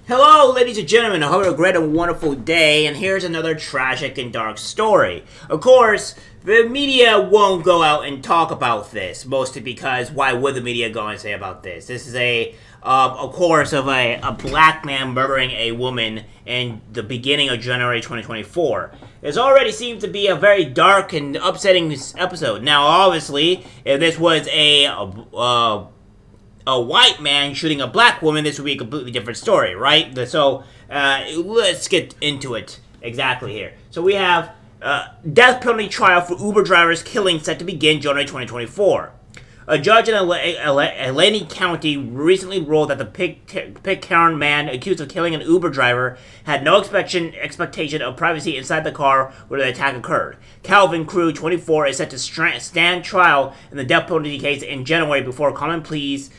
Hello, ladies and gentlemen. I hope you have a great and wonderful day. And here's another tragic and dark story. Of course, the media won't go out and talk about this, mostly because why would the media go and say about this? This is of course, of a black man murdering a woman in the beginning of January 2024. It already seems to be a very dark and upsetting episode. Now, obviously, if this was a white man shooting a black woman, this would be a completely different story, right? So let's get into it exactly here. So we have death penalty trial for Uber drivers killing set to begin January 2024. A judge in Allegheny County recently ruled that the Pitcairn man accused of killing an Uber driver had no expectation of privacy inside the car where the attack occurred. Calvin Crew, 24, is set to stand trial in the death penalty case in January before common pleas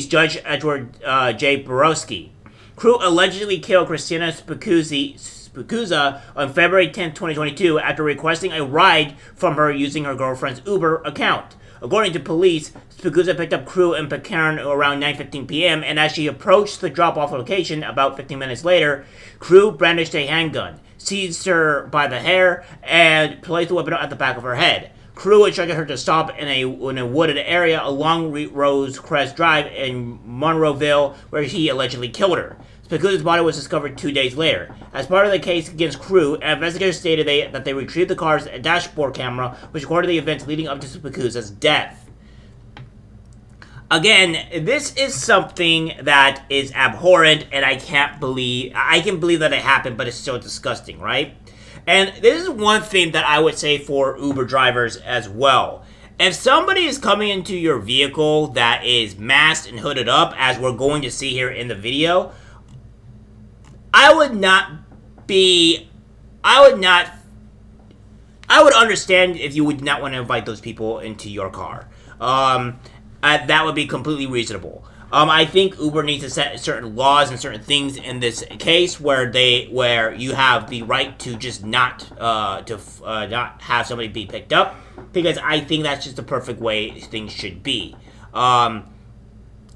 Judge Edward J. Borowski. Crew allegedly killed Christina Spicuzza on February 10, 2022, after requesting a ride from her using her girlfriend's Uber account. According to police, Spicuzza picked up Crew in Pitcairn around 9:15 p.m., and as she approached the drop-off location about 15 minutes later, Crew brandished a handgun, seized her by the hair, and placed the weapon at the back of her head. Crew instructed her to stop in a wooded area along Rose Crest Drive in Monroeville, where he allegedly killed her. Spicuzza's body was discovered 2 days later. As part of the case against Crew, investigators stated that they retrieved the car's dashboard camera, which recorded the events leading up to Spicuzza's death. Again, this is something that is abhorrent, and I can believe that it happened, but it's so disgusting, right? And this is one thing that I would say for Uber drivers as well. If somebody is coming into your vehicle that is masked and hooded up, as we're going to see here in the video, I would understand if you would not want to invite those people into your car. That would be completely reasonable. I think Uber needs to set certain laws and certain things in this case where you have the right to just not have somebody be picked up, because I think that's just the perfect way things should be.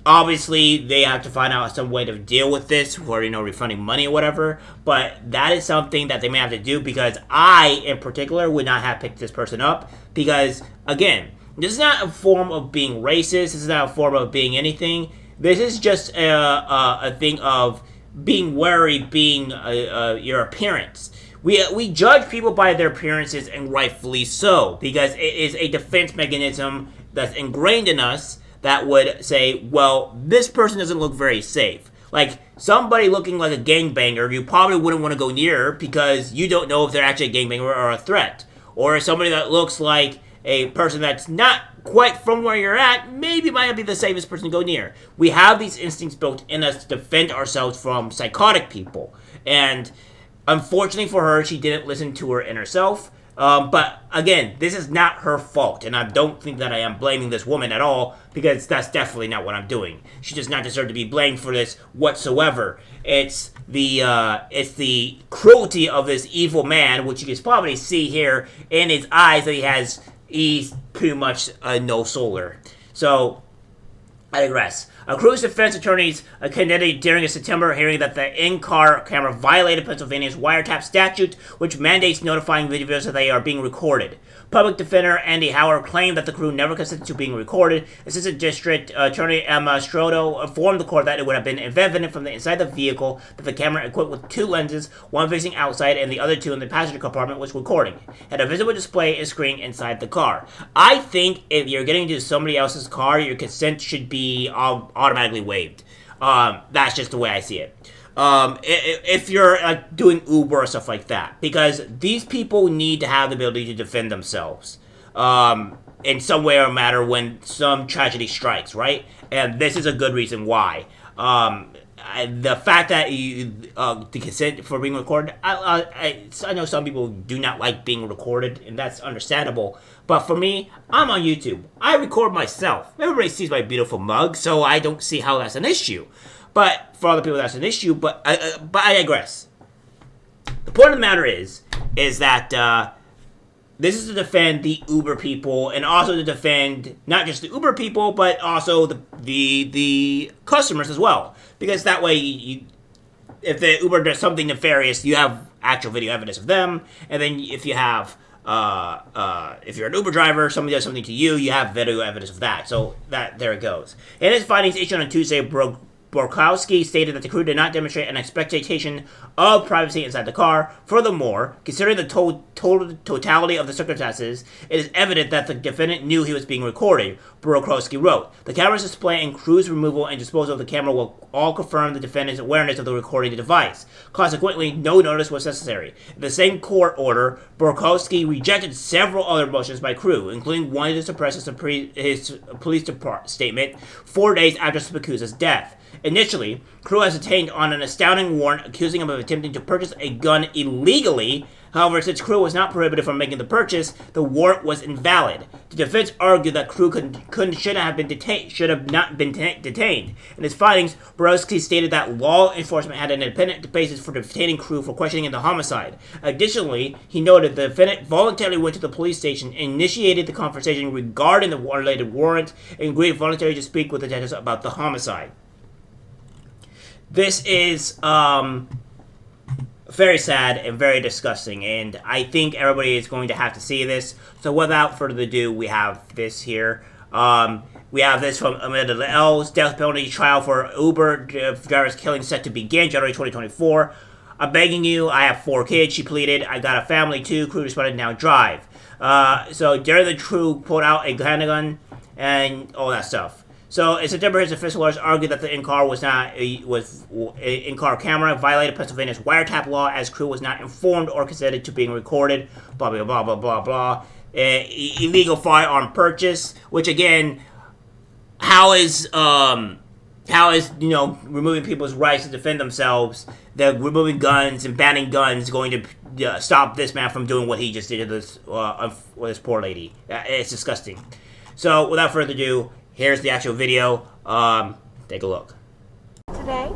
Obviously, they have to find out some way to deal with this, or refunding money or whatever. But that is something that they may have to do, because I, in particular, would not have picked this person up, because again, this is not a form of being racist. This is not a form of being anything. This is just a thing of being wary, being your appearance. We judge people by their appearances, and rightfully so, because it is a defense mechanism that's ingrained in us that would say, well, this person doesn't look very safe. Like, somebody looking like a gangbanger, you probably wouldn't want to go near, because you don't know if they're actually a gangbanger or a threat. Or somebody that looks like a person that's not quite from where you're at, maybe might not be the safest person to go near. We have these instincts built in us to defend ourselves from psychotic people. And unfortunately for her, she didn't listen to her inner self. But again, this is not her fault, and I don't think that I am blaming this woman at all, because that's definitely not what I'm doing. She does not deserve to be blamed for this whatsoever. It's the cruelty of this evil man, which you can probably see here in his eyes that he's pretty much no solar. So, I digress. Crew's defense attorneys contended during a September hearing that the in-car camera violated Pennsylvania's wiretap statute, which mandates notifying individuals that they are being recorded. Public defender Andy Howard claimed that the Crew never consented to being recorded. Assistant District Attorney Emma Strodo informed the court that it would have been evident from the inside the vehicle that the camera, equipped with two lenses, one facing outside and the other two in the passenger compartment, was recording, had a visible display and screen inside the car. I think if you're getting into somebody else's car, your consent should be automatically waived. That's just the way I see it. If you're doing Uber or stuff like that, because these people need to have the ability to defend themselves in some way or matter when some tragedy strikes, right? And this is a good reason why. The fact that the consent for being recorded, I know some people do not like being recorded, and that's understandable. But for me, I'm on YouTube. I record myself. Everybody sees my beautiful mug, so I don't see how that's an issue. But for other people, that's an issue. But I digress. The point of the matter is that this is to defend the Uber people, and also to defend not just the Uber people, but also the customers as well. Because that way, if the Uber does something nefarious, you have actual video evidence of them. And then if you have, if you're an Uber driver, somebody does something to you, you have video evidence of that. So there it goes. In his findings issued on Tuesday, Borkowski stated that the crew did not demonstrate an expectation of privacy inside the car. Furthermore, considering the totality of the circumstances, it is evident that the defendant knew he was being recorded, Borkowski wrote. The camera's display and crew's removal and disposal of the camera will all confirm the defendant's awareness of the recording device. Consequently, no notice was necessary. In the same court order, Borkowski rejected several other motions by crew, including one to suppress his police department statement 4 days after Spicuzza's death. Initially, crew was detained on an astounding warrant accusing him of attempting to purchase a gun illegally. However, since crew was not prohibited from making the purchase, the warrant was invalid. The defense argued that crew should not been detained. In his findings, Borowski stated that law enforcement had an independent basis for detaining crew for questioning the homicide. Additionally, he noted the defendant voluntarily went to the police station, initiated the conversation regarding the related warrant, and agreed voluntarily to speak with the detectives about the homicide. This is very sad and very disgusting, and I think everybody is going to have to see this. So without further ado, we have this here. We have this from Amanda L's death penalty trial for Uber driver's killing set to begin January 2024. I'm begging you, I have 4 kids, she pleaded. I got a family too, crew responded, now drive. So during the crew pulled out a handgun and all that stuff. So in September, his officials argued that the in-car in-car camera violated Pennsylvania's wiretap law as crew was not informed or consented to being recorded. Blah blah blah blah blah blah. Illegal firearm purchase, which again, how is removing people's rights to defend themselves, the removing guns and banning guns going to stop this man from doing what he just did to this poor lady? It's disgusting. So without further ado, here's the actual video. Take a look. Today,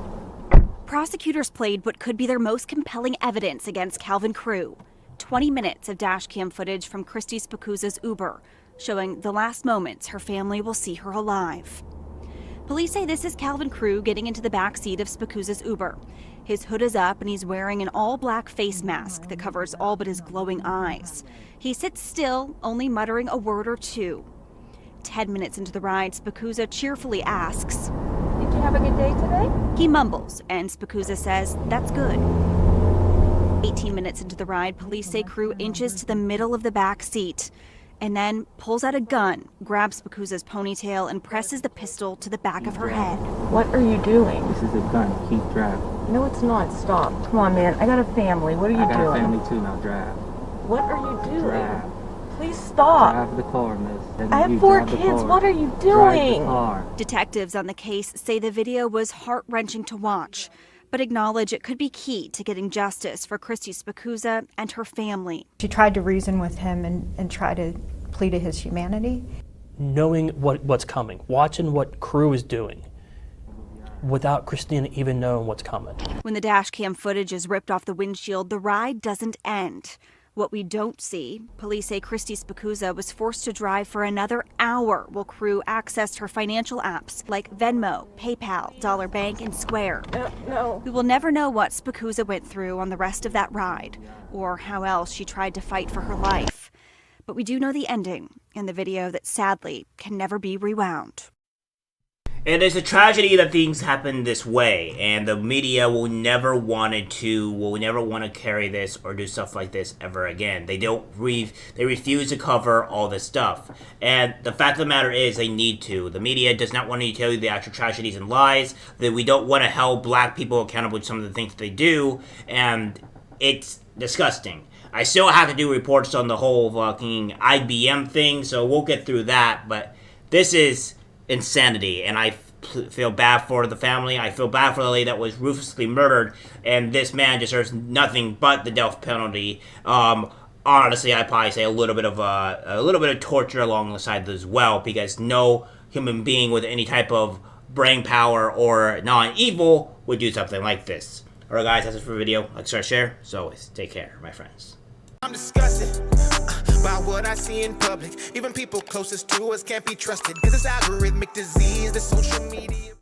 prosecutors played what could be their most compelling evidence against Calvin Crew. 20 minutes of dashcam footage from Christy Spicuzza's Uber, showing the last moments her family will see her alive. Police say this is Calvin Crew getting into the backseat of Spicuzza's Uber. His hood is up and he's wearing an all-black face mask that covers all but his glowing eyes. He sits still, only muttering a word or two. 10 minutes into the ride, Spicuzza cheerfully asks, "Did you have a good day today?" He mumbles, and Spicuzza says, "That's good." 18 minutes into the ride, police say Crew inches to the middle of the back seat and then pulls out a gun, grabs Spicuzza's ponytail, and presses the pistol to the back of her head. "What are you doing?" "This is a gun. Keep driving." "No, it's not. Stop. Come on, man. I got a family. What are you doing?" "I got a family too. Now drive." "What are you doing?" "Drive. Please stop." "Drive the car, miss." "I have 4 kids. What are you doing?" "Drive the car." Detectives on the case say the video was heart-wrenching to watch, but acknowledge it could be key to getting justice for Christy Spicuzza and her family. She tried to reason with him and try to plead to his humanity. Knowing what's coming, watching what Crew is doing, without Christina even knowing what's coming. When the dashcam footage is ripped off the windshield, the ride doesn't end. What we don't see, police say Christy Spicuzza was forced to drive for another hour while Crew accessed her financial apps like Venmo, PayPal, Dollar Bank, and Square. No. We will never know what Spicuzza went through on the rest of that ride, or how else she tried to fight for her life. But we do know the ending in the video that sadly can never be rewound. It is a tragedy that things happen this way, and the media will never want to carry this or do stuff like this ever again. They refuse to cover all this stuff. And the fact of the matter is they need to. The media does not want to tell you the actual tragedies and lies, that we don't want to hold black people accountable to some of the things that they do, and it's disgusting. I still have to do reports on the whole fucking IBM thing, so we'll get through that, but this is insanity, and I feel bad for the family. I feel bad for the lady that was ruthlessly murdered, and this man deserves nothing but the death penalty. Honestly, I'd probably say a little bit of torture along the side as well, because no human being with any type of brain power or non-evil would do something like this. Alright guys, that's it for the video. Like, share. So always, take care, my friends. I'm disgusted by what I see in public. Even people closest to us can't be trusted. Cause it's algorithmic disease, the social media.